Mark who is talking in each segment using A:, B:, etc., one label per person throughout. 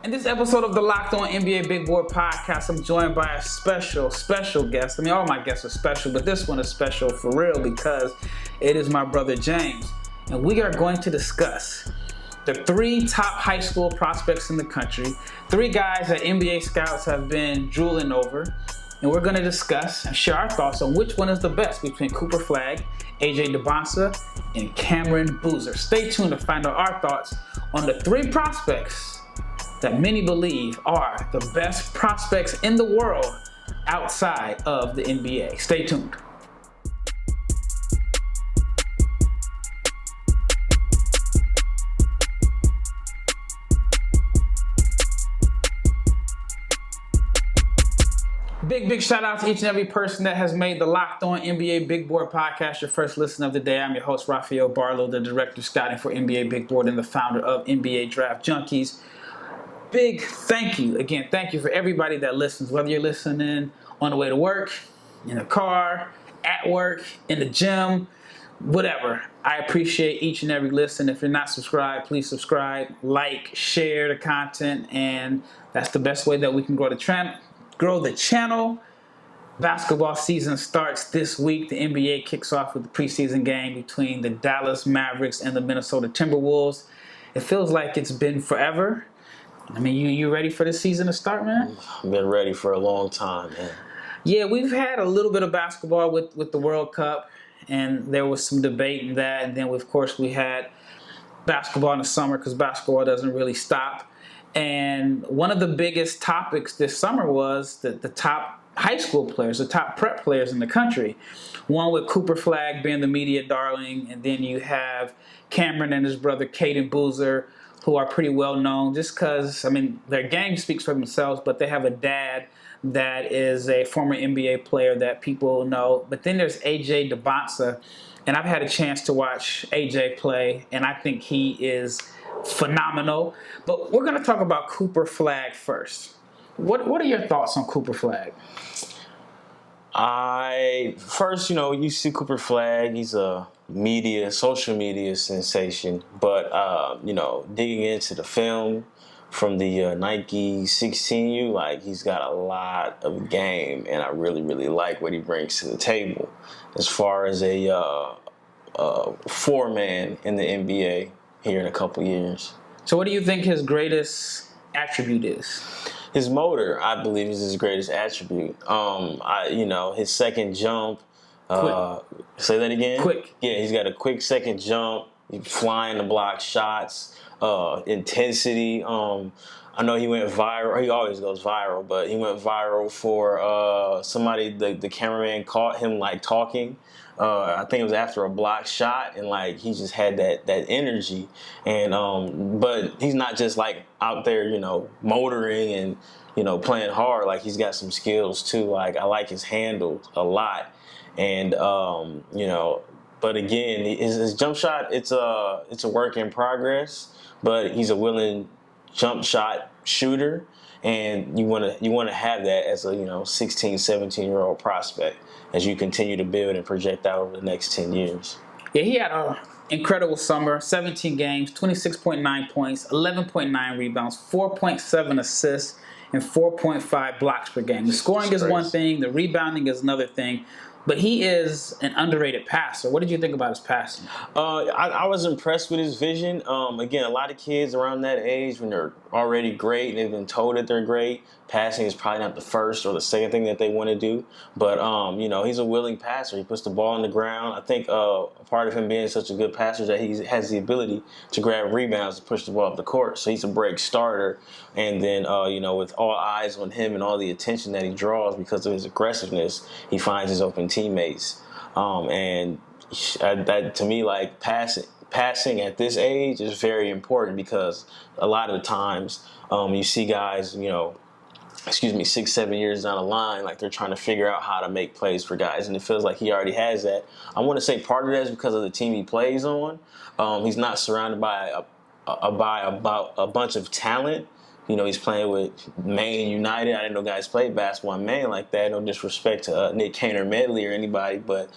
A: In this episode of the Locked On NBA Big Board Podcast, I'm joined by a special guest. I mean, all my guests are special, but this one is special for real because it is my brother James. And we are going to discuss the 3 top high school prospects in the country, 3 guys that NBA scouts have been drooling over. And we're going to discuss and share our thoughts on which one is the best between Cooper Flagg, Dybantsa, and Cameron Boozer. Stay tuned to find out our thoughts on the 3 prospects that many believe are the best prospects in the world outside of the NBA. Stay tuned. Big shout out to each and every person that has made the Locked On NBA Big Board Podcast your first listen of the day. I'm your host, Rafael Barlowe, the director of scouting for NBA Big Board and the founder of NBA Draft Junkies. Big thank you. Again, thank you for everybody that listens, whether you're listening on the way to work, in the car, at work, in the gym, whatever. I appreciate each and every listen. If you're not subscribed, please subscribe, like, share the content, and that's the best way that we can grow the channel. Basketball season starts this week. The NBA kicks off with the preseason game between the Dallas Mavericks and the Minnesota Timberwolves. It feels like it's been forever. I mean, you ready for the season to start, man?
B: I've been ready for a long time, man.
A: Yeah, we've had a little bit of basketball with the World Cup, and there was some debate in that. And then, of course, we had basketball in the summer because basketball doesn't really stop. And one of the biggest topics this summer was the top high school players, the top prep players in the country. One with Cooper Flagg being the media darling, and then you have Cameron and his brother Caden Boozer, who are pretty well known just because, I mean, their game speaks for themselves, but they have a dad that is a former NBA player that people know. But then there's Dybantsa, and I've had a chance to watch AJ play, and I think he is phenomenal. But we're going to talk about Cooper Flagg first. What are your thoughts on Cooper Flagg?
B: You see Cooper Flagg, he's a social media sensation, but, digging into the film from the Nike 16U, he's got a lot of game, and I really, really like what he brings to the table as far as a 4-man in the NBA here in a couple years.
A: So what do you think his greatest attribute is?
B: His motor, I believe, is his greatest attribute. His second jump. Say that again?
A: Quick.
B: Yeah, he's got a quick second jump. He's flying the block shots. Intensity. I know he went viral. He always goes viral, but he went viral for somebody. The cameraman caught him talking. I think it was after a block shot, and he just had that energy. And but he's not just out there, motoring and playing hard. He's got some skills too. I like his handle a lot. And but again, his jump shot, it's a work in progress. But he's a willing jump shot shooter, and you want to have that as a 16, 17-year-old prospect as you continue to build and project out over the next 10 years.
A: Yeah, he had an incredible summer, 17 games, 26.9 points, 11.9 rebounds, 4.7 assists, and 4.5 blocks per game. The scoring is one thing, the rebounding is another thing. But he is an underrated passer. What did you think about his passing?
B: I was impressed with his vision. Again, a lot of kids around that age, when they're already great and they've been told that they're great, passing is probably not the first or the second thing that they want to do. But, he's a willing passer. He puts the ball on the ground. I think a part of him being such a good passer is that he has the ability to grab rebounds and push the ball up the court. So he's a break starter. And then, with all eyes on him and all the attention that he draws because of his aggressiveness, he finds his open teammates. And that, to me, passing at this age is very important because a lot of the times you see guys, 6, 7 years down the line, they're trying to figure out how to make plays for guys, and it feels like he already has that. I want to say part of that is because of the team he plays on. He's not surrounded by a bunch of talent He's playing with Maine United. I didn't know guys played basketball in Maine like that. No disrespect to Nick Kaner Medley or anybody, but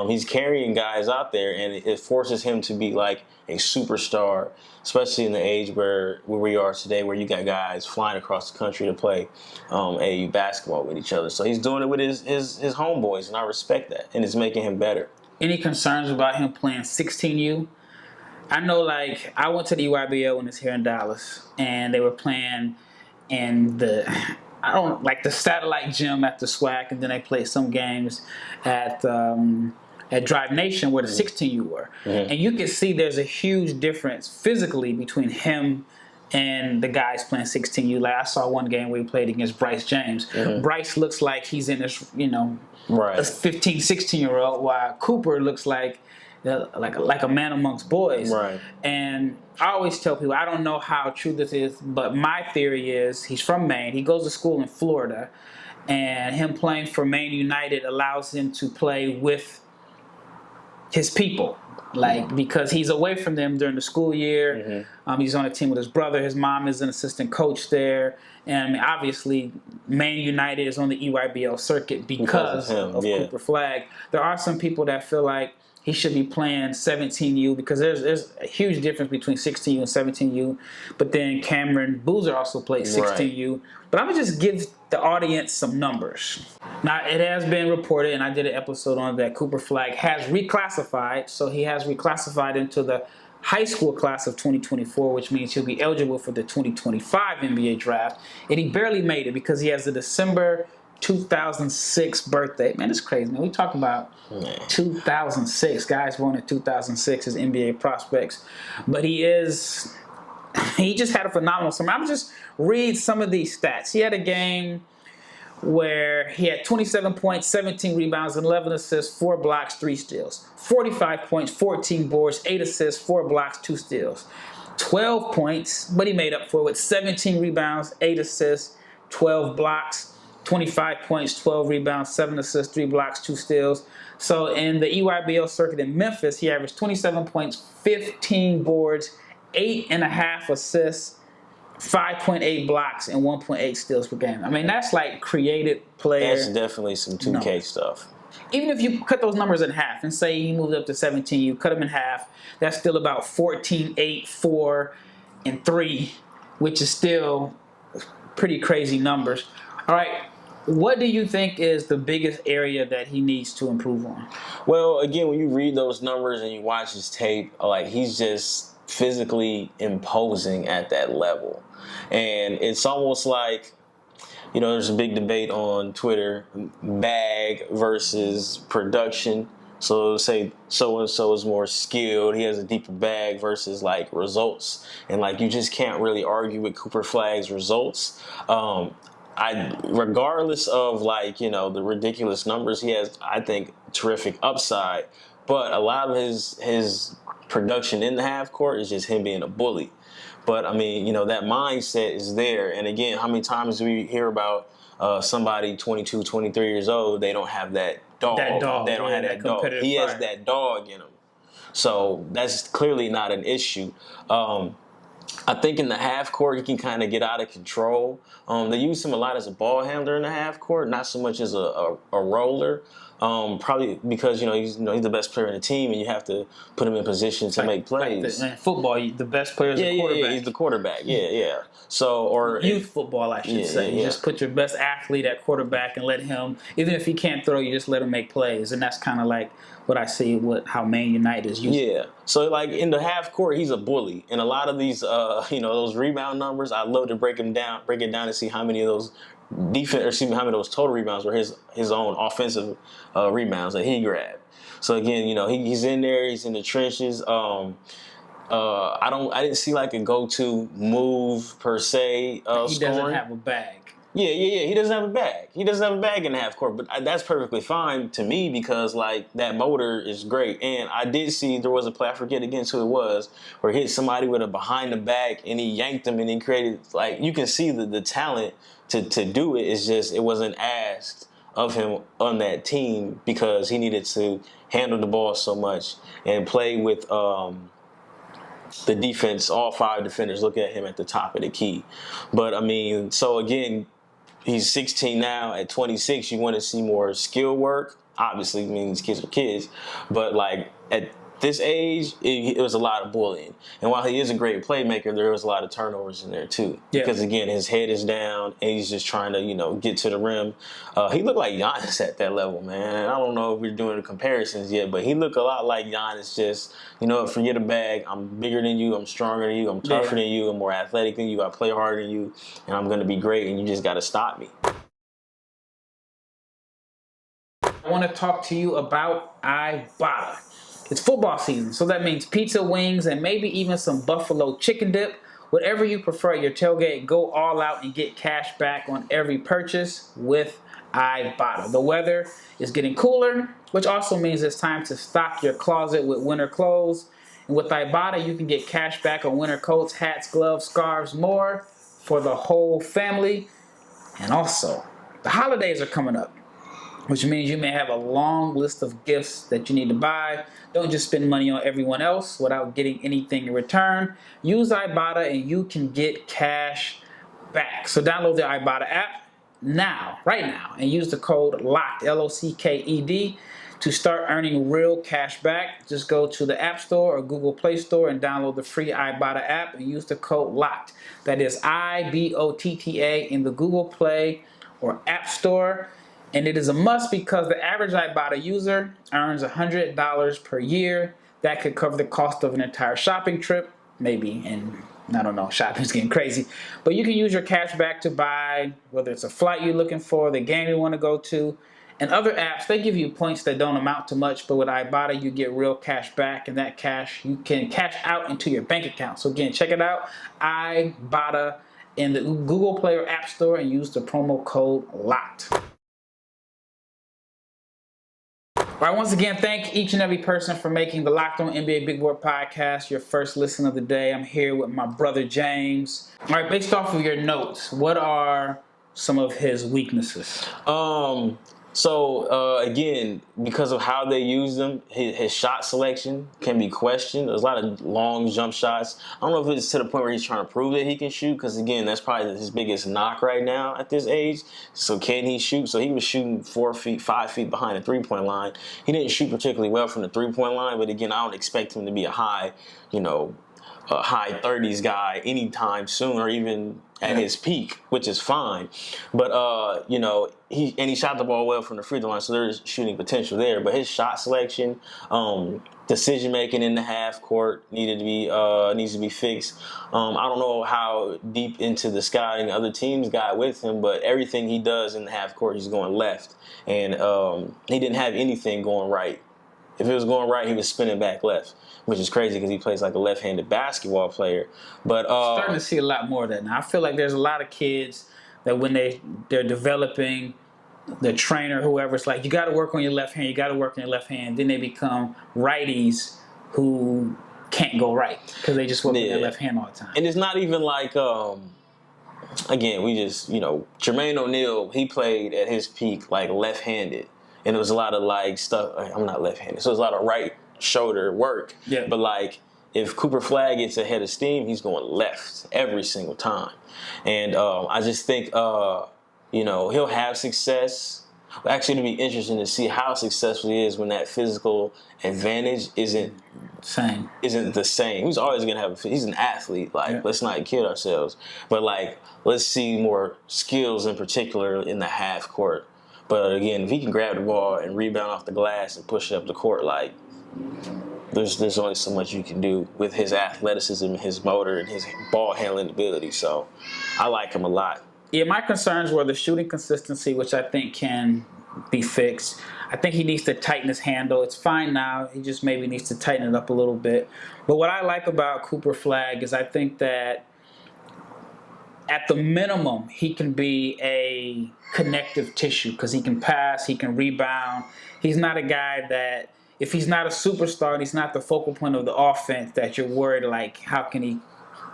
B: he's carrying guys out there, and it forces him to be like a superstar, especially in the age where we are today, where you got guys flying across the country to play AAU basketball with each other. So he's doing it with his homeboys, and I respect that, and it's making him better.
A: Any concerns about him playing 16U? I know, like, I went to the EYBL when it's here in Dallas, and they were playing in the satellite gym at the SWAC, and then they played some games at Drive Nation where the 16U were. Mm-hmm. And you can see there's a huge difference physically between him and the guys playing 16U. Like, I saw one game where he played against Bryce James. Mm-hmm. Bryce looks like he's in this, a 15, 16-year-old, while Cooper looks like a man amongst boys.
B: Right.
A: And I always tell people, I don't know how true this is, but my theory is he's from Maine. He goes to school in Florida, and him playing for Maine United allows him to play with his people. Because he's away from them during the school year. Mm-hmm. He's on a team with his brother. His mom is an assistant coach there. And obviously, Maine United is on the EYBL circuit because of Cooper Flagg. There are some people that feel like he should be playing 17U because there's a huge difference between 16U and 17U. But then Cameron Boozer also played 16U. Right. But I'm going to just give the audience some numbers. Now, it has been reported, and I did an episode on that, Cooper Flagg has reclassified. So he has reclassified into the high school class of 2024, which means he'll be eligible for the 2025 NBA draft. And he barely made it because he has a December 2006 birthday. Man, it's crazy. Now, we talk about 2006. Guys born in 2006 as NBA prospects. But he just had a phenomenal summer. I'm just read some of these stats. He had a game where he had 27 points, 17 rebounds, 11 assists, 4 blocks, 3 steals. 45 points, 14 boards, 8 assists, 4 blocks, 2 steals. 12 points, but he made up for it with 17 rebounds, 8 assists, 12 blocks, 25 points, 12 rebounds, 7 assists, 3 blocks, 2 steals. So in the EYBL circuit in Memphis, he averaged 27 points, 15 boards, 8.5 assists, 5.8 blocks, and 1.8 steals per game. I mean, that's like creative player.
B: That's definitely some 2K stuff.
A: Even if you cut those numbers in half and say he moved up to 17, you cut them in half, that's still about 14, 8, 4, and 3, which is still pretty crazy numbers. All right. What do you think is the biggest area that he needs to improve on?
B: Well, again, when you read those numbers and you watch his tape, like, he's just physically imposing at that level. And it's almost like, there's a big debate on Twitter, bag versus production. So say so-and-so is more skilled, he has a deeper bag versus like results. And like, you just can't really argue with Cooper Flagg's results. Regardless of the ridiculous numbers, he has, I think, terrific upside. But a lot of his production in the half court is just him being a bully. But I mean, that mindset is there. And again, how many times do we hear about somebody 22, 23 years old, they don't have that dog. They don't have that dog. He has that dog in him. So that's clearly not an issue. I think in the half court, he can kind of get out of control. They use him a lot as a ball handler in the half court, not so much as a roller. Probably because he's the best player in the team, and you have to put him in position to make plays.
A: In football, the best player is the quarterback.
B: Yeah, he's the quarterback. Yeah. So, or
A: youth football, I should say. You just put your best athlete at quarterback and let him, even if he can't throw, you just let him make plays, and that's kind of like what I see how Maine United is using.
B: Yeah. So like in the half court, he's a bully, and a lot of these, those rebound numbers, I love to break it down and see how many of those how many of those total rebounds were his own offensive rebounds that he grabbed. So again, he's in there, he's in the trenches. I didn't see like a go-to move per se.
A: He doesn't have a bag.
B: Yeah. He doesn't have a bag. He doesn't have a bag in the half court, but that's perfectly fine to me because like that motor is great. And I did see there was a play, I forget against who it was, where he hit somebody with a behind the back and he yanked him and he created, like, you can see the talent to do it. It's just it wasn't asked of him on that team because he needed to handle the ball so much and play with the defense, all 5 defenders look at him at the top of the key. But I mean, so again, he's 16 now. At 26, you want to see more skill work. Obviously, I mean, these kids are kids. But, like, at this age, it was a lot of bullying. And while he is a great playmaker, there was a lot of turnovers in there, too.
A: Yeah.
B: Because, again, his head is down, and he's just trying to, get to the rim. He looked like Giannis at that level, man. I don't know if we're doing the comparisons yet, but he looked a lot like Giannis. Just, forget a bag. I'm bigger than you. I'm stronger than you. I'm tougher than you. I'm more athletic than you. I play harder than you. And I'm going to be great, and you just got to stop me.
A: I want to talk to you about Ibotta. It's football season, so that means pizza, wings, and maybe even some buffalo chicken dip. Whatever you prefer at your tailgate, go all out and get cash back on every purchase with Ibotta. The weather is getting cooler, which also means it's time to stock your closet with winter clothes. And with Ibotta, you can get cash back on winter coats, hats, gloves, scarves, more for the whole family. And also, the holidays are coming up, which means you may have a long list of gifts that you need to buy. Don't just spend money on everyone else without getting anything in return. Use Ibotta and you can get cash back. So download the Ibotta app right now, and use the code LOCKED, LOCKED, to start earning real cash back. Just go to the App Store or Google Play Store and download the free Ibotta app and use the code LOCKED. That is IBOTTA in the Google Play or App Store. And it is a must because the average Ibotta user earns $100 per year. That could cover the cost of an entire shopping trip, maybe. And I don't know, shopping's getting crazy. But you can use your cash back to buy, whether it's a flight you're looking for, the game you want to go to. And other apps, they give you points that don't amount to much, but with Ibotta, you get real cash back, and that cash you can cash out into your bank account. So again, check it out, Ibotta in the Google Play or App Store, and use the promo code LOCKED. All right, once again, thank each and every person for making the Locked On NBA Big Board podcast your first listen of the day. I'm here with my brother, James. All right, based off of your notes, what are some of his weaknesses?
B: Again, because of how they use them, his shot selection can be questioned. There's a lot of long jump shots. I don't know if it's to the point where he's trying to prove that he can shoot, because, again, that's probably his biggest knock right now at this age. So can he shoot? So he was shooting 4 feet, 5 feet behind the three-point line. He didn't shoot particularly well from the three-point line, but, again, I don't expect him to be a high 30s guy anytime soon, or even at his peak, which is fine. But he shot the ball well from the free throw line, so there's shooting potential there. But his shot selection, decision making in the half court needs to be fixed. I don't know how deep into the scouting other teams got with him, but everything he does in the half court, he's going left, and he didn't have anything going right. If it was going right, he was spinning back left, which is crazy because he plays like a left-handed basketball player. But
A: starting to see a lot more of that now. I feel like there's a lot of kids that when they're developing, the trainer, whoever's like, you got to work on your left hand, you got to work on your left hand. Then they become righties who can't go right because they just work on their left hand all the time.
B: And it's not even like, again, Jermaine O'Neal, he played at his peak like left-handed. And it was a lot of like stuff. I'm not left-handed, so it was a lot of right shoulder work.
A: Yeah.
B: But like, if Cooper Flagg gets ahead of steam, he's going left every single time. And I just think, he'll have success. Actually, it'll be interesting to see how successful he is when that physical advantage isn't the same. He's always gonna have. He's an athlete. Let's not kid ourselves. But let's see more skills in particular in the half court. But again, if he can grab the ball and rebound off the glass and push it up the court, there's only so much you can do with his athleticism, his motor, and his ball handling ability. So I like him a lot.
A: Yeah, my concerns were the shooting consistency, which I think can be fixed. I think he needs to tighten his handle. It's fine now. He just maybe needs to tighten it up a little bit. But what I like about Cooper Flagg is I think that at the minimum, he can be a connective tissue because he can pass, he can rebound. He's not a guy that, if he's not a superstar and he's not the focal point of the offense, that you're worried, how can he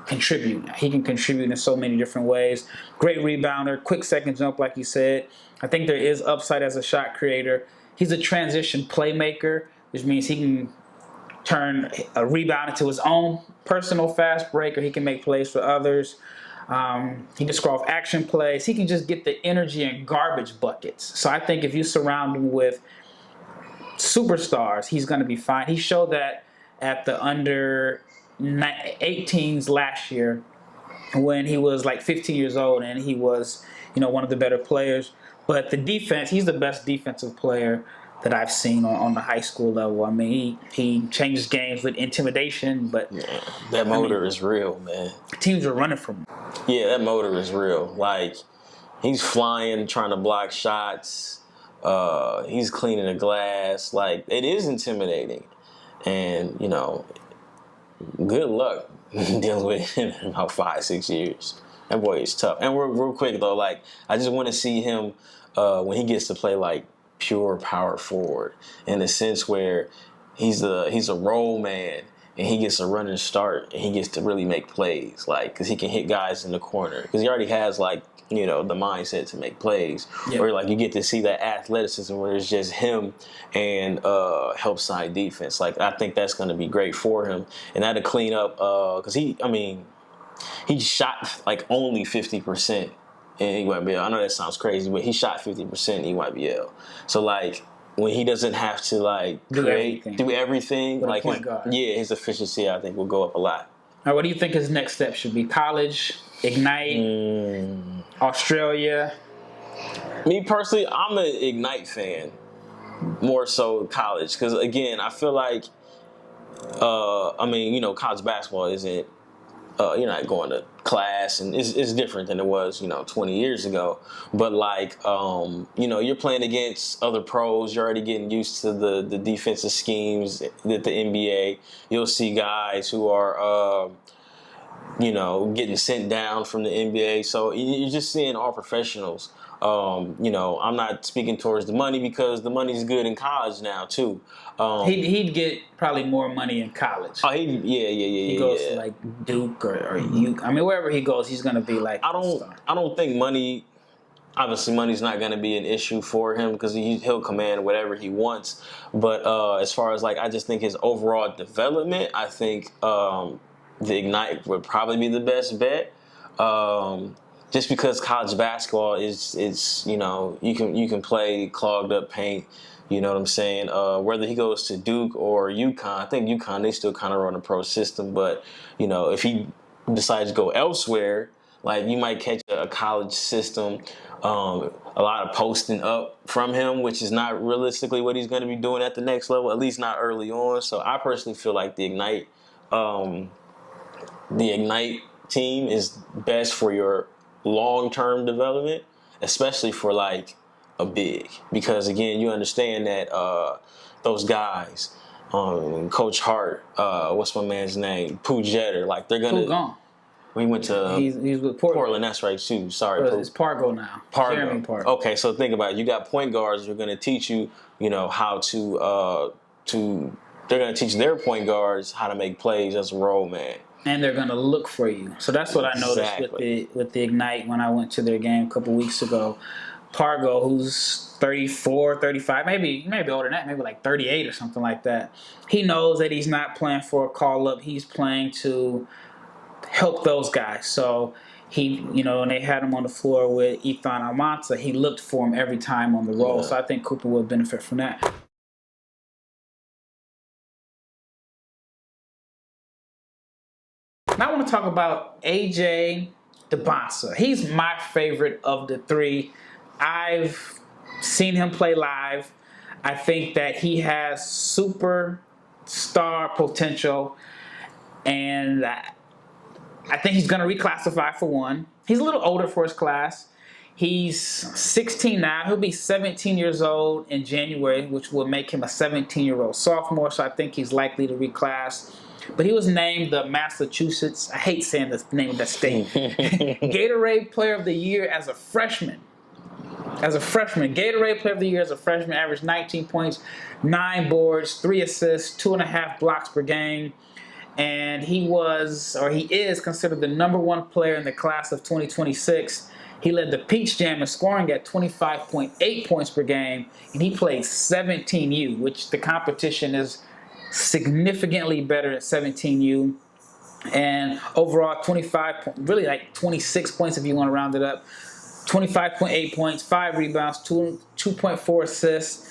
A: contribute? He can contribute in so many different ways. Great rebounder, quick second jump, like you said. I think there is upside as a shot creator. He's a transition playmaker, which means he can turn a rebound into his own personal fast break, or he can make plays for others. He can score off action plays. He can just get the energy and garbage buckets. So I think if you surround him with superstars, he's going to be fine. He showed that at the under 18s last year when he was like 15 years old and he was, one of the better players. But the defense, he's the best defensive player that I've seen on the high school level. I mean, he changes games with intimidation, but
B: that motor is real, man.
A: Teams are running from him.
B: Yeah, that motor is real. Like, he's flying, trying to block shots. He's cleaning the glass. Like, it is intimidating. And, good luck dealing with him in about 5-6 years. That boy is tough. And real quick, though, like, I just want to see him when he gets to play, like, pure power forward in the sense where he's a role man and he gets a running start and he gets to really make plays, like, because he can hit guys in the corner because he already has, like, the mindset to make plays. Yep. Or like you get to see that athleticism where it's just him and help side defense. Like, I think that's going to be great for him, and that'll clean up because he shot like only 50% in EYBL. I know that sounds crazy, but he shot 50% in EYBL. So like when he doesn't have to like do everything,
A: with
B: like
A: a point guard.
B: His efficiency I think will go up a lot.
A: All right, what do you think his next step should be? College, Ignite, Australia?
B: Me personally, I'm an Ignite fan, more so college, because again, I feel like, college basketball isn't. You're not going to class, and it's different than it was, 20 years ago. But like, you're playing against other pros. You're already getting used to the defensive schemes that the NBA. You'll see guys who are, getting sent down from the NBA. So you're just seeing all professionals. I'm not speaking towards the money because the money's good in college now too.
A: He'd get probably more money in college.
B: Oh, he
A: goes to like Duke or UK. I mean, wherever he goes, he's going to be like.
B: I don't think money. Obviously, money's not going to be an issue for him because he'll command whatever he wants. But as far as like, I just think his overall development, I think the Ignite would probably be the best bet. Just because college basketball is you can play clogged up paint, you know what I'm saying? Whether he goes to Duke or UConn, I think UConn, they still kind of run a pro system, but if he decides to go elsewhere, like you might catch a college system, a lot of posting up from him, which is not realistically what he's going to be doing at the next level, at least not early on. So I personally feel like the Ignite team is best for your long-term development, especially for like a big, because again, you understand that those guys, Coach Hart, what's my man's name, Pooh Jeter, like they're gonna.
A: Pooh gone.
B: We went to
A: he's with Portland.
B: That's right too. Sorry, Pooh.
A: It's Pargo now. Jeremy Pargo.
B: Okay, so think about it. You got point guards who are gonna teach you, how to. They're gonna teach their point guards how to make plays as a role man.
A: And they're going to look for you. So that's what I noticed with the Ignite when I went to their game a couple weeks ago. Pargo, who's 34, 35, maybe older than that, maybe like 38 or something like that. He knows that he's not playing for a call-up. He's playing to help those guys. So he, when they had him on the floor with Ethan Almanza, he looked for him every time on the roll. Yeah. So I think Cooper would benefit from that. Now I want to talk about A.J. Dybantsa. He's my favorite of the three. I've seen him play live. I think that he has superstar potential, and I think he's going to reclassify for one. He's a little older for his class. He's 16 now. He'll be 17 years old in January, which will make him a 17-year-old sophomore, so I think he's likely to reclass. But he was named the Massachusetts, I hate saying the name of that state, Gatorade Player of the Year as a freshman. Gatorade Player of the Year as a freshman, averaged 19 points, 9 boards, 3 assists, 2.5 blocks per game. And he is considered the #1 player in the class of 2026. He led the Peach Jam in scoring at 25.8 points per game, and he played 17U, which the competition is significantly better at 17U. And overall, 26 points if you want to round it up. 25.8 points, 5 rebounds, 2.4 assists,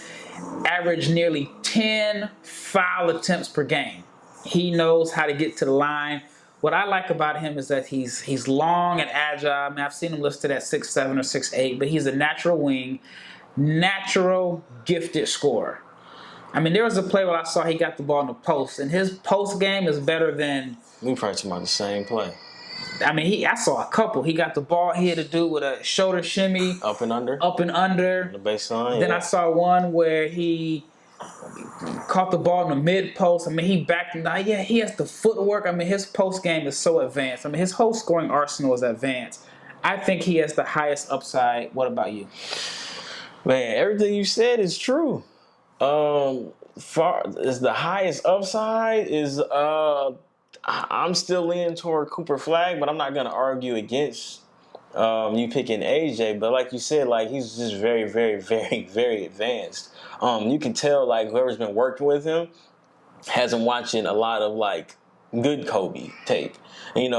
A: average nearly 10 foul attempts per game. He knows how to get to the line. What I like about him is that he's long and agile. I mean, I've seen him listed at 6'7" or 6'8", but he's a natural wing, natural gifted scorer. I mean, there was a play where I saw he got the ball in the post, and his post game is better than.
B: We probably talking about the same play.
A: I mean, I saw a couple. He got the ball. He had to do with a shoulder shimmy.
B: Up and under.
A: The
B: baseline.
A: Then I saw one where he caught the ball in the mid post. I mean, he backed him down. Yeah, he has the footwork. I mean, his post game is so advanced. I mean, his whole scoring arsenal is advanced. I think he has the highest upside. What about you?
B: Man, everything you said is true. Far as the highest upside is I'm still leaning toward Cooper Flagg, but I'm not gonna argue against you picking AJ. But like you said, like he's just very, very, very, very advanced. You can tell like whoever's been working with him has been watching a lot of like good Kobe tape. And,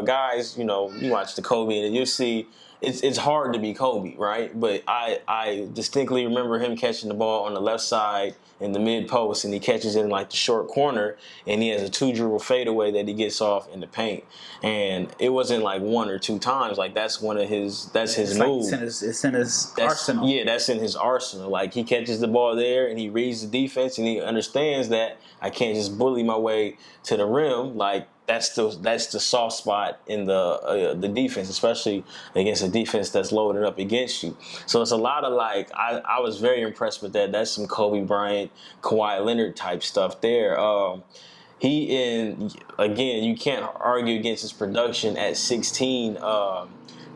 B: guys, you watch the Kobe and you'll see it's hard to be Kobe, right? But I distinctly remember him catching the ball on the left side in the mid post, and he catches it in like the short corner, and he has a 2-dribble fadeaway that he gets off in the paint. And it wasn't like 1 or 2 times. Like that's his move.
A: Like it's in his arsenal.
B: Yeah, that's in his arsenal. Like he catches the ball there, and he reads the defense, and he understands that I can't just bully my way to the rim. Like that's the soft spot in the defense, especially against a defense that's loaded up against you. So it's a lot of like I was very impressed with that. That's some Kobe Bryant, Kawhi Leonard type stuff there. Again, you can't argue against his production at 16.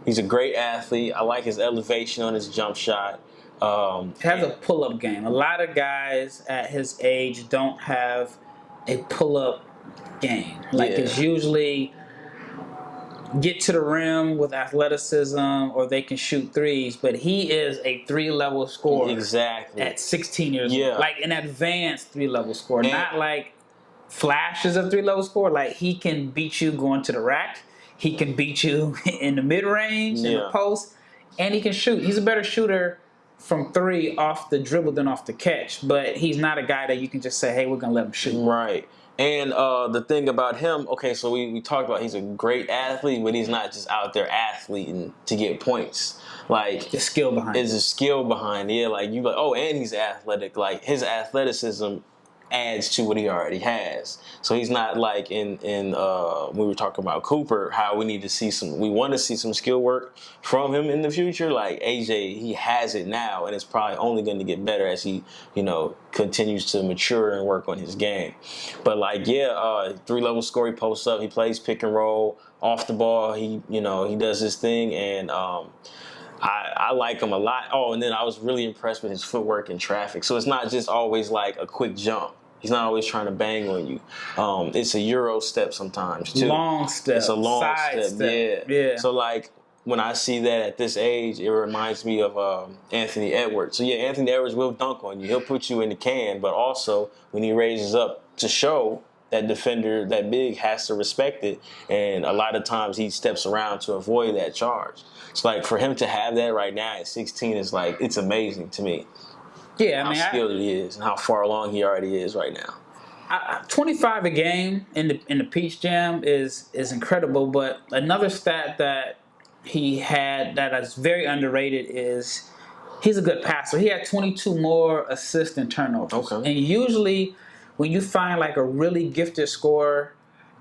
B: He's a great athlete. I like his elevation on his jump shot.
A: Has a pull-up game. A lot of guys at his age don't have a pull-up game. Like it's usually get to the rim with athleticism or they can shoot threes, but he is a 3-level scorer.
B: Exactly.
A: At 16 years old. Like an advanced 3-level scorer. Not like flashes of 3-level scorer. Like he can beat you going to the rack. He can beat you in the mid-range, in the post, and he can shoot. He's a better shooter from 3 off the dribble than off the catch, but he's not a guy that you can just say, hey, we're going to let him shoot.
B: Right. And the thing about him, okay, so we talked about he's a great athlete, but he's not just out there athleting to get points. Like
A: the skill behind it.
B: There's a skill behind it. Yeah, like you like, oh, and he's athletic. Like his athleticism adds to what he already has. So he's not like in we were talking about Cooper, how we want to see some skill work from him in the future. Like AJ, he has it now, and it's probably only going to get better as he, continues to mature and work on his game. But like, 3-level score, he posts up, he plays pick and roll, off the ball, he does his thing, and I like him a lot. Oh, and then I was really impressed with his footwork in traffic. So it's not just always like a quick jump. He's not always trying to bang on you. It's a Euro step sometimes, too.
A: Long step.
B: It's a long step.
A: Yeah.
B: So, like, when I see that at this age, it reminds me of Anthony Edwards. So, Anthony Edwards will dunk on you. He'll put you in the can, but also when he raises up to show, that defender, that big, has to respect it. And a lot of times he steps around to avoid that charge. So, like, for him to have that right now at 16 is, like, it's amazing to me.
A: Yeah,
B: how skilled he is and how far along he already is right now.
A: 25 a game in the Peach Jam is incredible, but another stat that he had that is very underrated is he's a good passer. He had 22 more assists and turnovers.
B: Okay.
A: And usually when you find like a really gifted scorer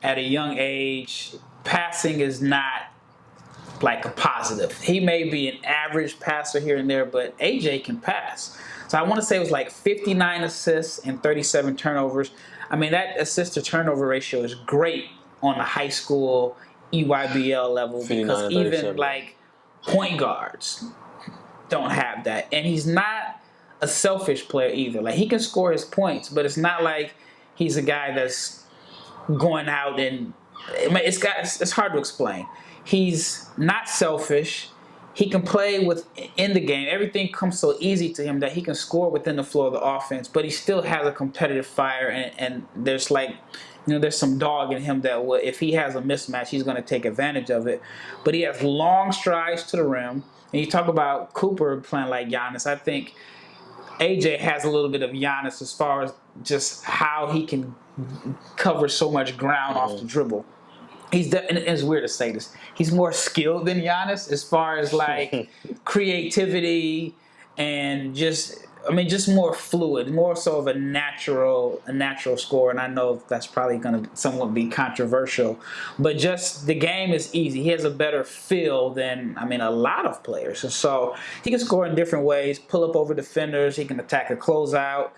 A: at a young age, passing is not like a positive. He may be an average passer here and there, but AJ can pass. So I want to say it was like 59 assists and 37 turnovers. I mean, that assist to turnover ratio is great on the high school EYBL level because even like point guards don't have that. And he's not a selfish player either. Like he can score his points, but it's not like he's a guy that's going out and it's hard to explain. He's not selfish. he can play in the game. Everything comes so easy to him that he can score within the flow of the offense, but he still has a competitive fire, and there's like, there's some dog in him that if he has a mismatch, he's going to take advantage of it. But he has long strides to the rim. And you talk about Cooper playing like Giannis. I think AJ has a little bit of Giannis as far as just how he can cover so much ground off the dribble. And it's weird to say this. He's more skilled than Giannis as far as like creativity and just more fluid, more so of a natural scorer. And I know that's probably going to somewhat be controversial, but just the game is easy. He has a better feel than a lot of players, and so he can score in different ways. Pull up over defenders. He can attack a closeout.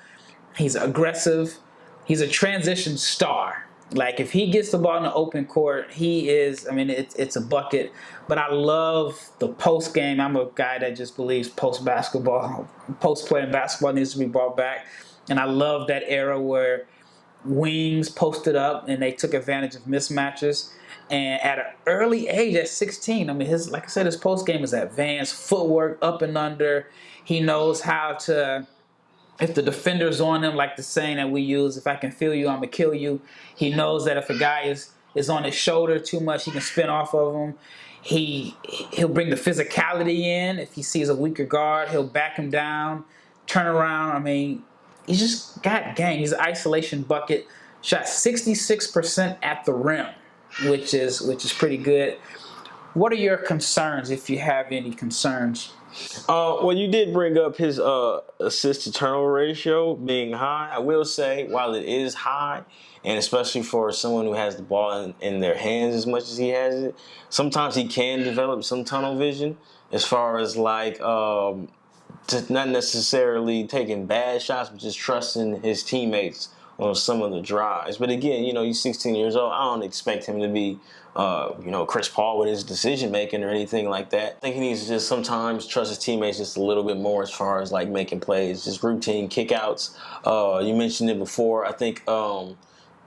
A: He's aggressive. He's a transition star. Like, if he gets the ball in the open court, he is, it's a bucket. But I love the post game. I'm a guy that just believes post play in basketball needs to be brought back. And I love that era where wings posted up and they took advantage of mismatches. And at an early age, at 16, like I said, his post game is advanced, footwork up and under. He knows how to, if the defender's on him, like the saying that we use, if I can feel you, I'm going to kill you. He knows that if a guy is on his shoulder too much, he can spin off of him. He'll bring the physicality in. If he sees a weaker guard, he'll back him down, turn around. He's just got game. He's an isolation bucket. Shot 66% at the rim, which is pretty good. What are your concerns, if you have any concerns?
B: Well, you did bring up his assist to turnover ratio being high. I will say, while it is high, and especially for someone who has the ball in their hands as much as he has it, sometimes he can develop some tunnel vision as far as like just not necessarily taking bad shots, but just trusting his teammates on some of the drives. But again, he's 16 years old. I don't expect him to be Chris Paul with his decision making or anything like that. I think he needs to just sometimes trust his teammates just a little bit more as far as like making plays, just routine kickouts. You mentioned it before. I think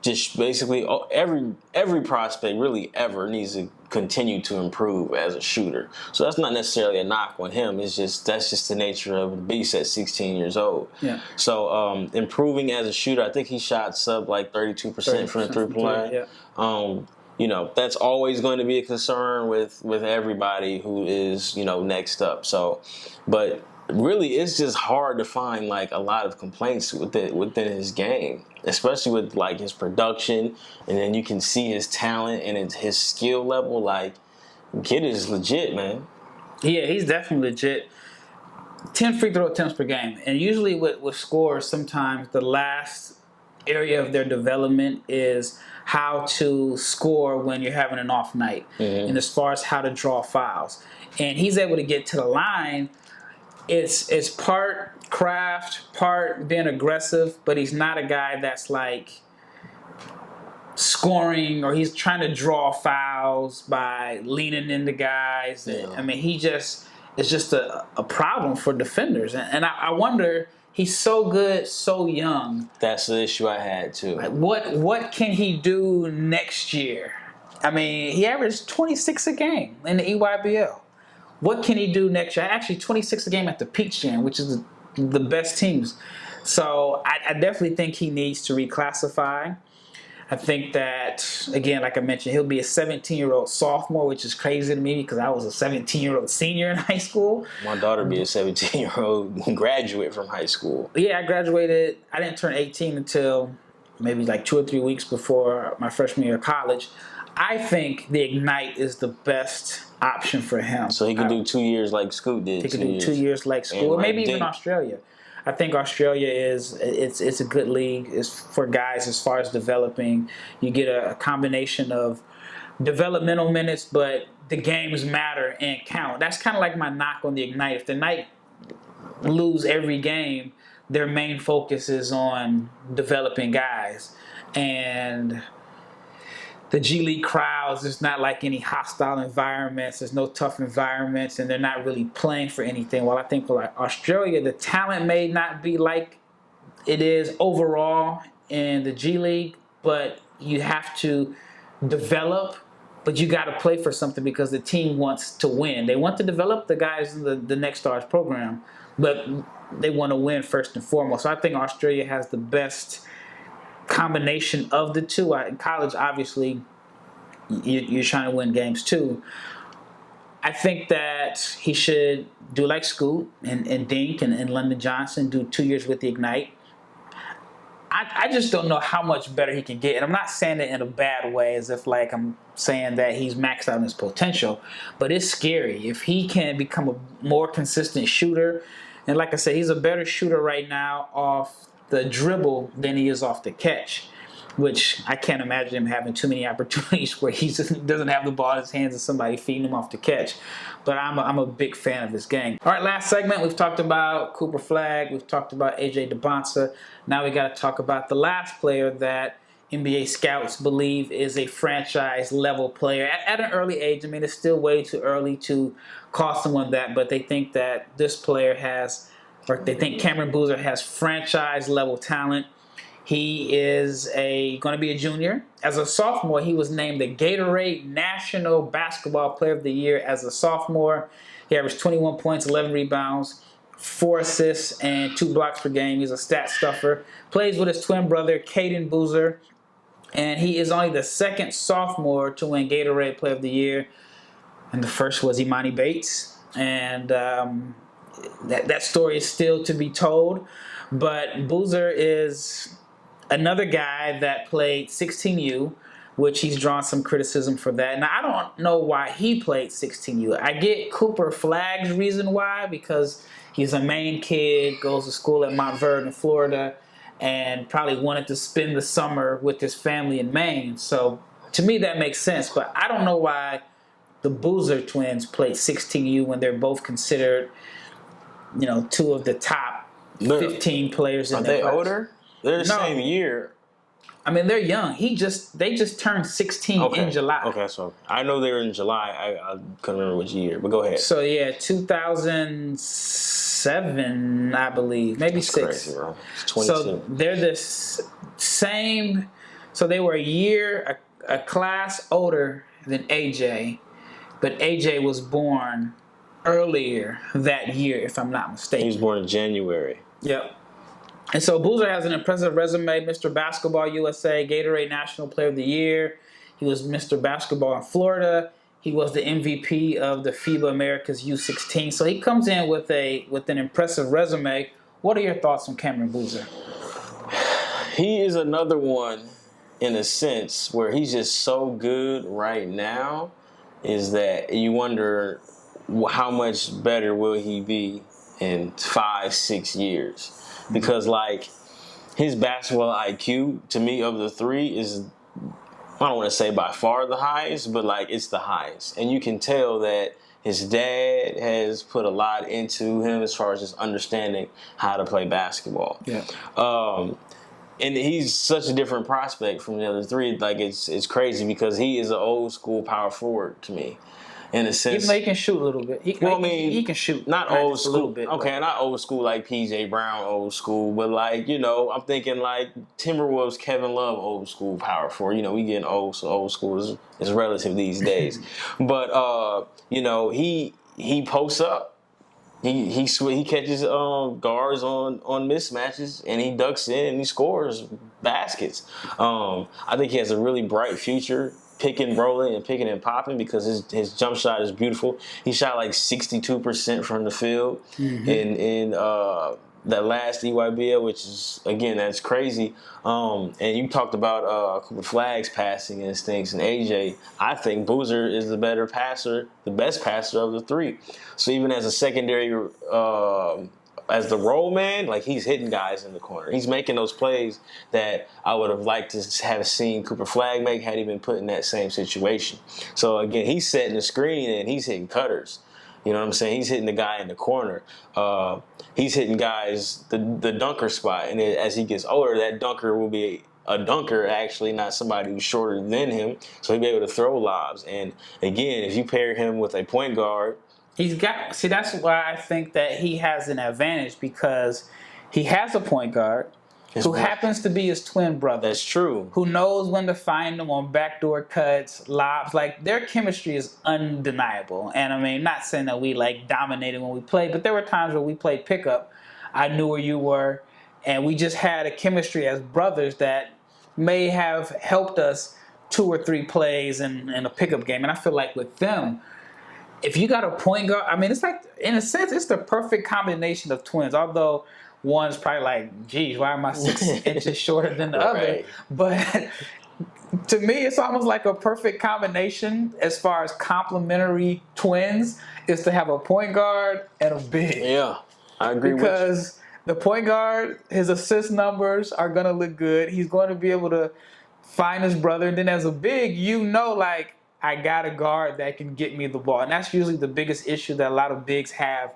B: just basically every prospect really ever needs to continue to improve as a shooter. So that's not necessarily a knock on him. That's just the nature of the beast at 16 years old.
A: Yeah.
B: So improving as a shooter, I think he shot sub like 32% from the three-point line.
A: Yeah.
B: That's always going to be a concern with everybody who is, next up. So, but really it's just hard to find like a lot of complaints within his game, especially with like his production, and then you can see his talent and his skill level. Like, kid is legit, man.
A: Yeah, he's definitely legit. 10 free throw attempts per game, and usually with scores, sometimes the last area of their development is how to score when you're having an off night, and as far as how to draw fouls. And he's able to get to the line. It's part craft, part being aggressive, but he's not a guy that's like scoring or he's trying to draw fouls by leaning into guys.
B: Yeah.
A: It's just a problem for defenders. And I wonder, he's so good, so young.
B: That's the issue I had too.
A: Like, what can he do next year? He averaged 26 a game in the EYBL. What can he do next year? Actually, 26 a game at the Peach Jam, which is the best teams. So I definitely think he needs to reclassify. I think that, again, like I mentioned, he'll be a 17-year-old sophomore, which is crazy to me because I was a 17-year-old senior in high school.
B: My daughter be a 17-year-old graduate from high school.
A: Yeah, I graduated. I didn't turn 18 until maybe like 2 or 3 weeks before my freshman year of college. I think the Ignite is the best option for him.
B: So he could do 2 years like Scoot did.
A: He could do 2 years like Scoot, or maybe even Australia. I think Australia it's a good league. It's for guys as far as developing. You get a combination of developmental minutes, but the games matter and count. That's kind of like my knock on the Ignite. If the Ignite lose every game, their main focus is on developing guys. And the G League crowds, there's not like any hostile environments, there's no tough environments, and they're not really playing for anything. While I think for like Australia, the talent may not be like it is overall in the G League, but you have to develop but you got to play for something because the team wants to win. They want to develop the guys in the Next Stars program, but they want to win first and foremost. So I think Australia has the best combination of the two. In college, obviously, you're trying to win games too. I think that he should do like Scoot and Dink and London Johnson, do 2 years with the Ignite. I just don't know how much better he can get. And I'm not saying it in a bad way, as if like I'm saying that he's maxed out his potential. But it's scary. If he can become a more consistent shooter, and like I said, he's a better shooter right now off the dribble than he is off the catch, which I can't imagine him having too many opportunities where he just doesn't have the ball in his hands and somebody feeding him off the catch. But I'm a big fan of his game. All right, last segment, we've talked about Cooper Flagg. We've talked about A.J. Dybantsa. Now we got to talk about the last player that NBA scouts believe is a franchise-level player at an early age. I mean, it's still way too early to call someone that, but they think that this player has, or they think Cameron Boozer has franchise-level talent. He is going to be a junior. As a sophomore, he was named the Gatorade National Basketball Player of the Year as a sophomore. He averaged 21 points, 11 rebounds, 4 assists, and 2 blocks per game. He's a stat stuffer. Plays with his twin brother, Caden Boozer. And he is only the second sophomore to win Gatorade Player of the Year. And the first was Imani Bates. And that story is still to be told. But Boozer is another guy that played 16U, which he's drawn some criticism for that. Now, I don't know why he played 16U. I get Cooper Flagg's reason why, because he's a Maine kid, goes to school at Mount Vernon, Florida, and probably wanted to spend the summer with his family in Maine. So to me, that makes sense. But I don't know why the Boozer twins played 16U when they're both considered, 2 of the top 15 players in their class.
B: Are they older? They're the same year.
A: I mean, they're young. They just turned 16 in July.
B: Okay, so I know they were in July. I couldn't remember which year, but go ahead.
A: So, 2007, I believe. Maybe
B: That's
A: 6.
B: Crazy, bro. It's 22.
A: So, they're the same. So, they were a class older than AJ, but AJ was born earlier that year, if I'm not mistaken.
B: He was born in January.
A: Yep. And so Boozer has an impressive resume. Mr. Basketball USA, Gatorade National Player of the Year. He was Mr. Basketball in Florida. He was the MVP of the FIBA Americas U16. So he comes in with an impressive resume. What are your thoughts on Cameron Boozer?
B: He is another one in a sense where he's just so good right now is that you wonder how much better will he be in 5-6 years. Because, his basketball IQ, to me, of the 3 is, I don't want to say by far the highest, but, it's the highest. And you can tell that his dad has put a lot into him as far as just understanding how to play basketball.
A: Yeah.
B: And he's such a different prospect from the other 3. It's crazy because he is an old-school power forward to me. In a sense,
A: even though he can shoot a little bit. He can shoot.
B: Not old school.
A: A little bit,
B: okay, not old school like PJ Brown old school, but I'm thinking Timberwolves Kevin Love old school power forward. We getting old, so old school is relative these days. But he posts up. He catches guards on mismatches and he ducks in and he scores baskets. I think he has a really bright future. Picking, rolling, and picking and popping because his jump shot is beautiful. He shot 62% from the field in that last EYBL, which is, again, that's crazy. And you talked about Cooper Flagg's passing and things, and AJ. I think Boozer is the better passer, the best passer of the 3. So even as a secondary as the roll man, he's hitting guys in the corner. He's making those plays that I would have liked to have seen Cooper Flagg make had he been put in that same situation. So, again, he's setting the screen and he's hitting cutters. You know what I'm saying? He's hitting the guy in the corner. He's hitting guys the dunker spot. And as he gets older, that dunker will be a dunker, actually, not somebody who's shorter than him. So he'll be able to throw lobs. And, again, if you pair him with a point guard, that's why I think that he has an advantage because he has a point guard.
A: who happens to be his twin brother.
B: That's true.
A: Who knows when to find them on backdoor cuts, lobs. Like, their chemistry is undeniable. And I mean, not saying that we like dominated when we played, but there were times where we played pickup. I knew where you were, and we just had a chemistry as brothers that may have helped us 2 or 3 plays in a pickup game. And I feel like with them, if you got a point guard, I mean, it's like, in a sense, it's the perfect combination of twins. Although one's probably like, geez, why am I 6 inches shorter than the other? But to me, it's almost like a perfect combination as far as complementary twins is to have a point guard and a big.
B: Yeah, I agree with you.
A: Because the point guard, his assist numbers are going to look good. He's going to be able to find his brother. And then as a big, like, I got a guard that can get me the ball. And that's usually the biggest issue that a lot of bigs have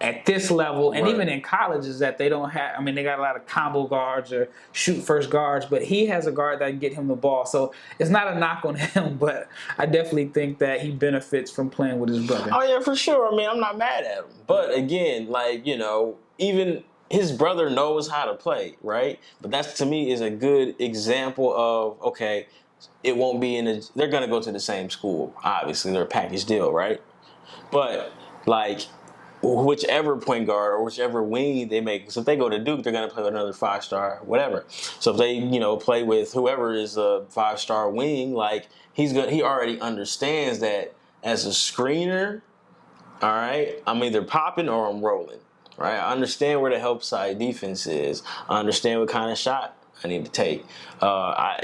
A: at this level, and even in college, is that they don't have, I mean, they got a lot of combo guards or shoot first guards, but he has a guard that can get him the ball. So it's not a knock on him, but I definitely think that he benefits from playing with his brother.
B: Oh, yeah, for sure. I mean, I'm not mad at him. But again, like, even his brother knows how to play, right? But that, to me, is a good example of, okay, it won't be they're going to go to the same school. Obviously, they're a package deal, right? But, like, whichever point guard or whichever wing they make, so if they go to Duke, they're going to play with another 5-star, whatever. So if they, play with whoever is a 5-star wing, like, he already understands that as a screener, all right, I'm either popping or I'm rolling, right? I understand where the help side defense is. I understand what kind of shot I need to take.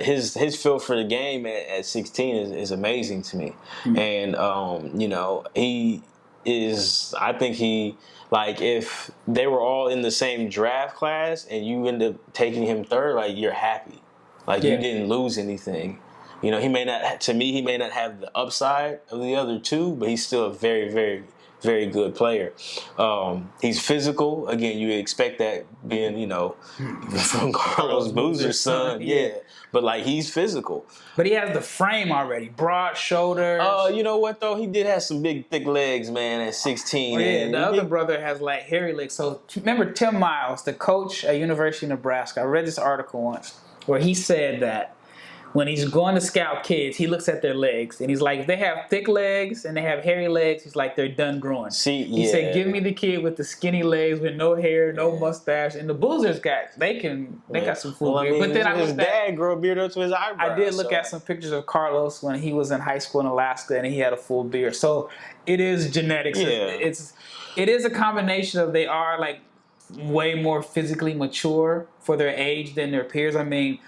B: His feel for the game at 16 is amazing to me. Mm-hmm. And, he is, I think if they were all in the same draft class and you end up taking him third, like, you're happy. Like, you didn't lose anything. He may not have the upside of the other two, but he's still a very, very, very good player. He's physical. Again, you expect that being, from Carlos Boozer's son. Yeah. But, like, he's physical.
A: But he has the frame already. Broad shoulders.
B: You know what, though? He did have some big, thick legs, man, at 16.
A: Yeah, the other brother has, like, hairy legs. So, remember Tim Miles, the coach at University of Nebraska? I read this article once where he said that when he's going to scout kids, he looks at their legs, and he's like, if they have thick legs and they have hairy legs, he's like, they're done growing. He said, give me the kid with the skinny legs with no hair, no mustache. And the Boozers they got some full beard. But then
B: his dad grew a beard up to his eyebrows.
A: I did look at some pictures of Carlos when he was in high school in Alaska, and he had a full beard. So it is genetics.
B: Yeah.
A: It is a combination of they are, like, way more physically mature for their age than their peers. I mean,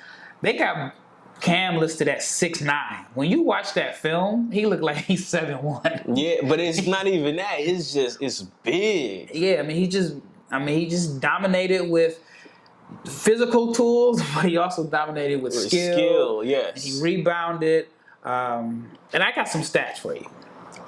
A: they got Cam listed at 6'9". When you watch that film, he looked like he's 7'1".
B: Yeah, but it's not even that. It's big.
A: Yeah, I mean, he just dominated with physical tools, but he also dominated with skill.
B: Yes.
A: And he rebounded. And I got some stats for you.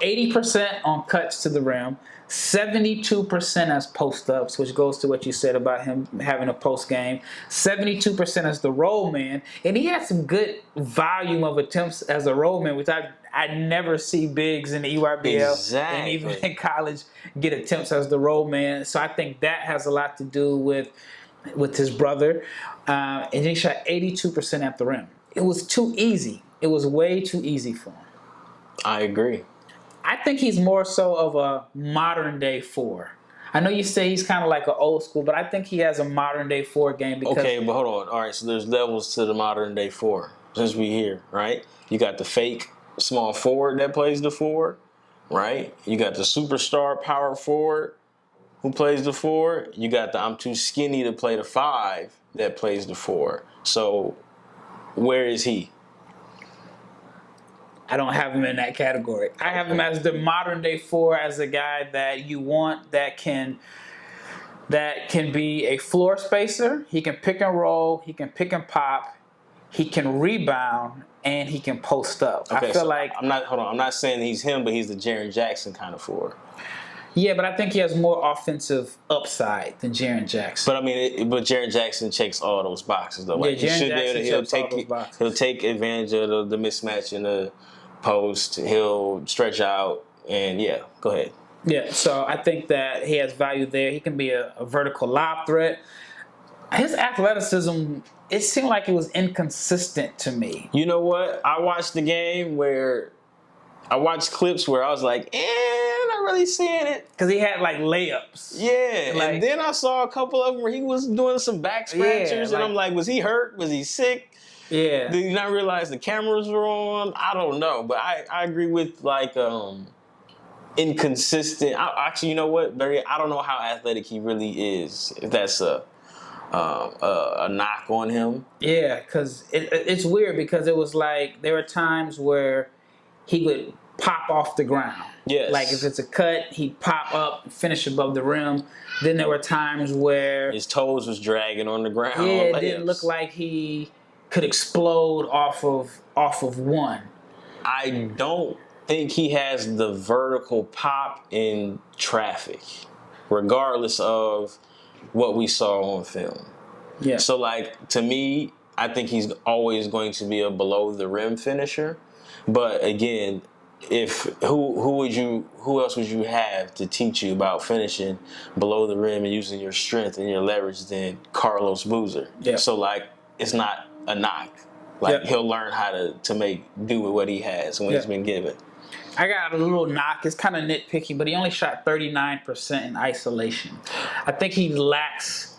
A: 80% on cuts to the rim, 72% as post-ups, which goes to what you said about him having a post game, 72% as the roll man, and he had some good volume of attempts as a roll man, which I never see bigs in the EYBL and even in college get attempts as the roll man. So I think that has a lot to do with his brother. And he shot 82% at the rim. It was too easy. It was way too easy for him.
B: I agree.
A: I think he's more so of a modern-day 4. I know you say he's kind of like an old school, but I think he has a modern-day 4 game. Because
B: okay, but hold on. All right, so there's levels to the modern-day 4, since we here, right? You got the fake small forward that plays the 4, right? You got the superstar power forward who plays the 4. You got the I'm too skinny to play the 5 that plays the 4. So where is he?
A: I don't have him in that category. I have him as the modern day 4, as a guy that you want that can be a floor spacer. He can pick and roll. He can pick and pop. He can rebound, and he can post up.
B: Okay,
A: I feel like
B: I'm not saying he's him, but he's the Jaren Jackson kind of 4.
A: Yeah, but I think he has more offensive upside than Jaren Jackson.
B: But I mean, but Jaren Jackson checks all those boxes, though. Like,
A: yeah, Jaren Jackson checks all those boxes.
B: He'll take advantage of the mismatch in the post. He'll stretch out, and go ahead. Yeah,
A: so I think that he has value there. He can be a vertical lob threat. His athleticism, it seemed like it was inconsistent to me.
B: You know what? I watched the game where I watched clips where I was like, not really seeing it.
A: Because he had like layups.
B: Yeah, and then I saw a couple of them where he was doing some back scratchers, and I'm like, was he hurt? Was he sick?
A: Yeah.
B: Did he not realize the cameras were on? I don't know, but I agree with like inconsistent. Actually, you know what, Barry? I don't know how athletic he really is. If that's a knock on him.
A: Yeah, because it's weird because it was like there were times where he would pop off the ground.
B: Yes.
A: Like if it's a cut, he'd pop up, finish above the rim. Then there were times where
B: his toes was dragging on the ground.
A: Yeah, it didn't look like he could explode off of one.
B: I don't think he has the vertical pop in traffic, regardless of what we saw on film.
A: Yeah.
B: So, like, to me, I think he's always going to be a below the rim finisher. But again, who else would you have to teach you about finishing below the rim and using your strength and your leverage than Carlos Boozer?
A: Yeah.
B: So, like, it's not a knock. Like, he'll learn how to make do with what he has and what he's been given.
A: I got a little knock. It's kind of nitpicky, but he only shot 39% in isolation. I think he lacks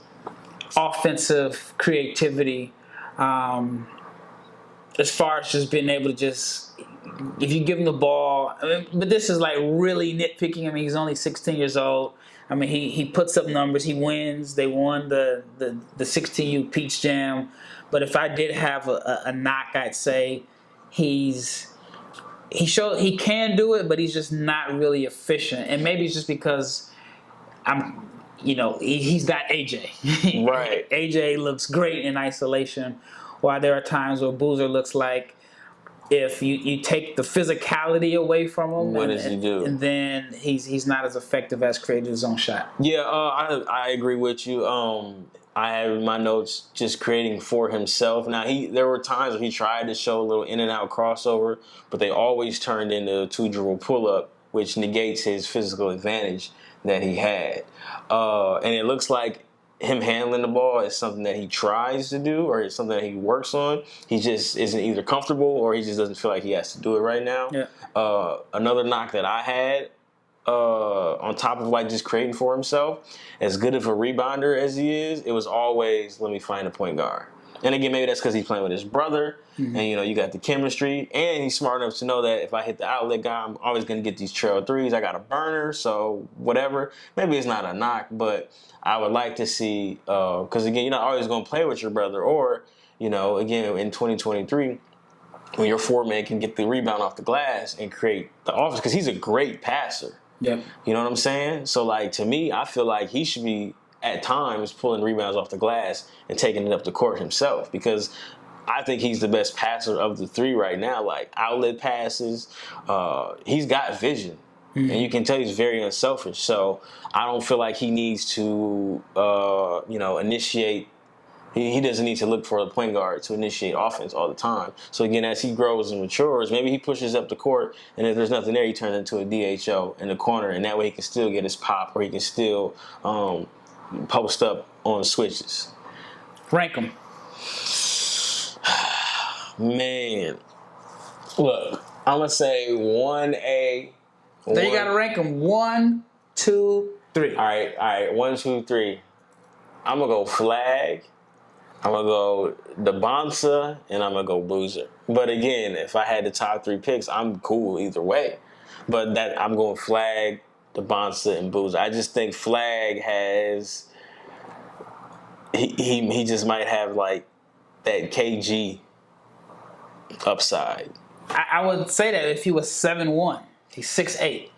A: offensive creativity as far as just being able to just, if you give him the ball, but this is like really nitpicking. I mean, he's only 16 years old. I mean, he puts up numbers. He wins. They won the 16U Peach Jam. But if I did have a knock, I'd say he can do it, but he's just not really efficient. And maybe it's just because he's got AJ.
B: Right.
A: AJ looks great in isolation, while there are times where Boozer looks like if you take the physicality away from him,
B: what does he do?
A: And then he's not as effective as creating his own shot.
B: Yeah, I agree with you. I have in my notes just creating for himself. Now, there were times where he tried to show a little in and out crossover, but they always turned into a two-dribble pull-up, which negates his physical advantage that he had. And it looks like him handling the ball is something that he tries to do or it's something that he works on. He just isn't either comfortable or he just doesn't feel like he has to do it right now.
A: Yeah.
B: Another knock that I had, on top of like just creating for himself, as good of a rebounder as he is, it was always, let me find a point guard. And again, maybe that's because he's playing with his brother, and you got the chemistry, and he's smart enough to know that if I hit the outlet guy, I'm always going to get these trail threes. I got a burner, so whatever. Maybe it's not a knock, but I would like to see, because again, you're not always going to play with your brother, or again in 2023. When your four-man can get the rebound off the glass and create the offense, because he's a great passer.
A: Yep.
B: You know what I'm saying? So, like, to me, I feel like he should be, at times, pulling rebounds off the glass and taking it up the court himself, because I think he's the best passer of the three right now. Like, outlet passes, he's got vision. And you can tell he's very unselfish. So, I don't feel like he needs to, initiate. He doesn't need to look for a point guard to initiate offense all the time. So, again, as he grows and matures, maybe he pushes up the court, and if there's nothing there, he turns into a DHO in the corner, and that way he can still get his pop or he can still post up on switches.
A: Rank him.
B: Man. Look, I'm going to say 1A.
A: Then you got to rank him 1, 2, 3.
B: All right. 1, 2, 3. I'm going to go Flagg. I'm going to go Dybantsa, and I'm going to go Boozer. But again, if I had the top 3 picks, I'm cool either way. But I'm going Flagg, Dybantsa, and Boozer. I just think Flagg has he just might have like that KG upside.
A: I would say that if he was 7'1", he's 6'8".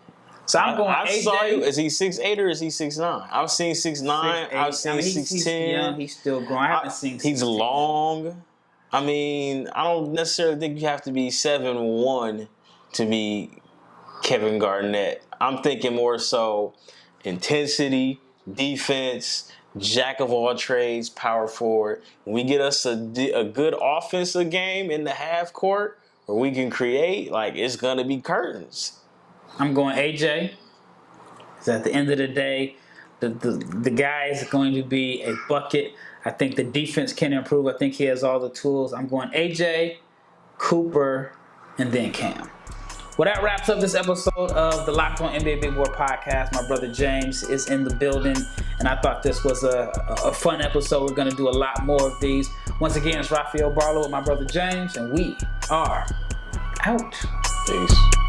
A: So I'm going AJ.
B: Saw you. Is he 6'8" or is he 6'9"? I've seen 6'9". I've seen 6'10".
A: He's young. He's still growing. I haven't seen.
B: He's
A: 6'10".
B: long. I mean, I don't necessarily think you have to be 7'1" to be Kevin Garnett. I'm thinking more so intensity, defense, jack of all trades, power forward. When we get us a good offensive game in the half court where we can create, like, it's gonna be curtains.
A: I'm going AJ. Because at the end of the day, The guy is going to be a bucket. I think the defense can improve. I think he has all the tools. I'm going AJ, Cooper, and then Cam. Well, that wraps up this episode of the Locked On NBA Big Board Podcast. My brother James is in the building, and I thought this was a fun episode. We're going to do a lot more of these. Once again, it's Rafael Barlowe with my brother James, and we are out.
B: Peace.